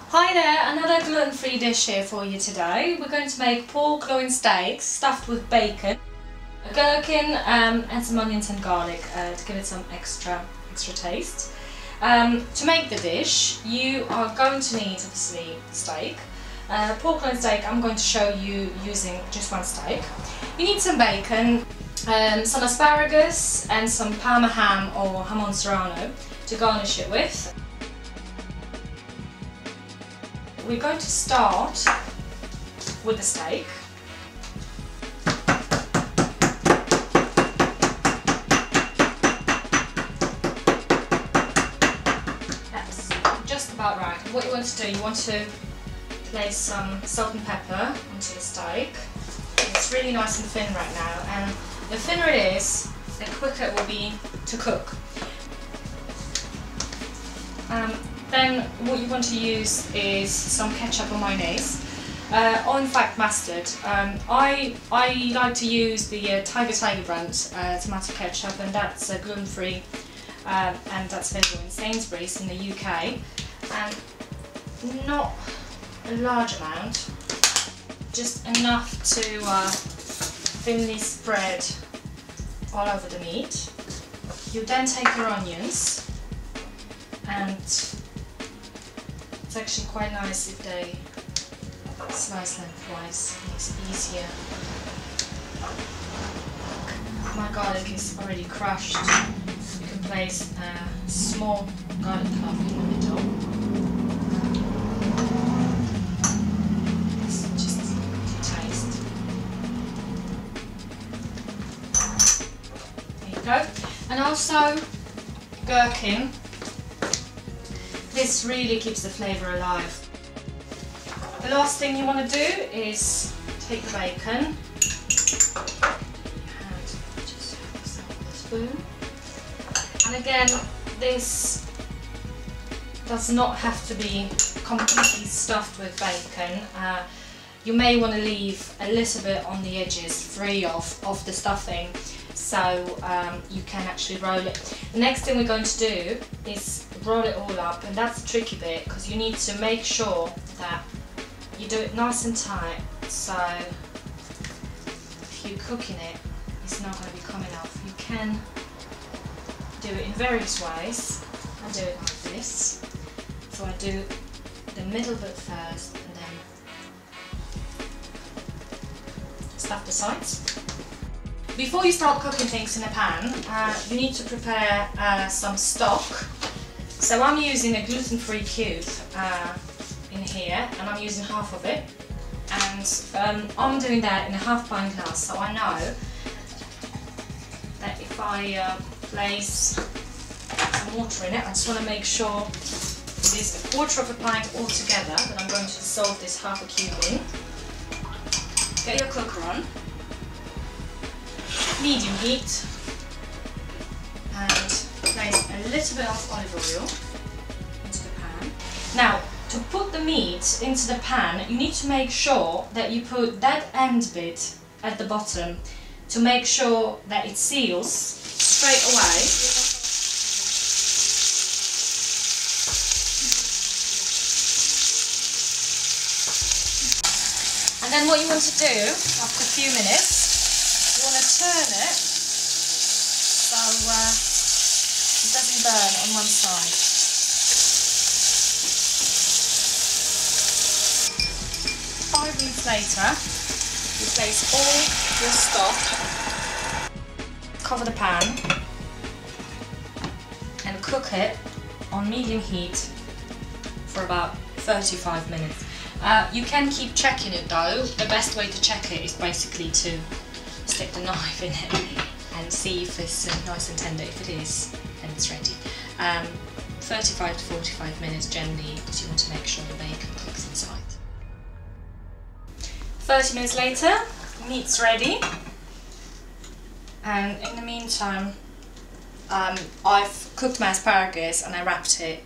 Hi there, another gluten-free dish here for you today. We're going to make pork loin steaks stuffed with bacon, a gherkin and some onions and garlic to give it some extra taste. To make the dish, you are going to need obviously steak. Pork loin steak, I'm going to show you using just one steak. You need some bacon, some asparagus and some Parma ham or jamon serrano to garnish it with. We're going to start with the steak. That's just about right. What you want to do, you want to place some salt and pepper onto the steak. It's really nice and thin right now, and the thinner it is, the quicker it will be to cook. Then what you want to use is some ketchup or mayonnaise, or in fact mustard. I like to use the Tiger brand tomato ketchup, and that's gluten-free, and that's available in Sainsbury's in the UK, and not a large amount, just enough to thinly spread all over the meat. You then take your onions, and it's actually quite nice if they slice lengthwise, it makes it easier. My garlic is already crushed. You can place a small garlic clove in the middle. Just to taste. There you go. And also gherkin. This really keeps the flavour alive. The last thing you want to do is take the bacon and just have yourself with a spoon. And again, this does not have to be completely stuffed with bacon. You may want to leave a little bit on the edges free of the stuffing, so you can actually roll it. The next thing we're going to do is roll it all up, and that's the tricky bit, because you need to make sure that you do it nice and tight, so if you're cooking it, it's not going to be coming off. You can do it in various ways. I do it like this, so I do the middle bit first and then stuff the sides. Before you start cooking things in a pan, you need to prepare some stock. So I'm using a gluten-free cube in here, and I'm using half of it, and I'm doing that in a half pint glass, so I know that if I place some water in it, I just want to make sure it is a quarter of a pint altogether that I'm going to dissolve this half a cube in. Get your cooker on, medium heat, and place a little bit of olive oil into the pan. Now, to put the meat into the pan, you need to make sure that you put that end bit at the bottom to make sure that it seals straight away. And then what you want to do, after a few minutes, you want to turn it so it doesn't burn on one side. 5 minutes later, you place all your stock, cover the pan, and cook it on medium heat for about 35 minutes. You can keep checking it though. The best way to check it is basically to stick the knife in it and see if it's nice and tender. If it is, then it's ready. 35 to 45 minutes generally, because you want to make sure the bacon cooks inside. 30 minutes later, meat's ready, and in the meantime I've cooked my asparagus and I wrapped it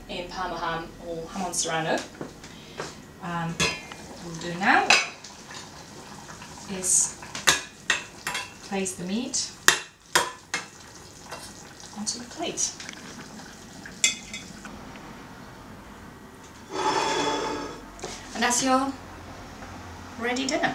in Parma ham or jamon serrano. What we'll do now is place the meat onto the plate. And that's your ready dinner.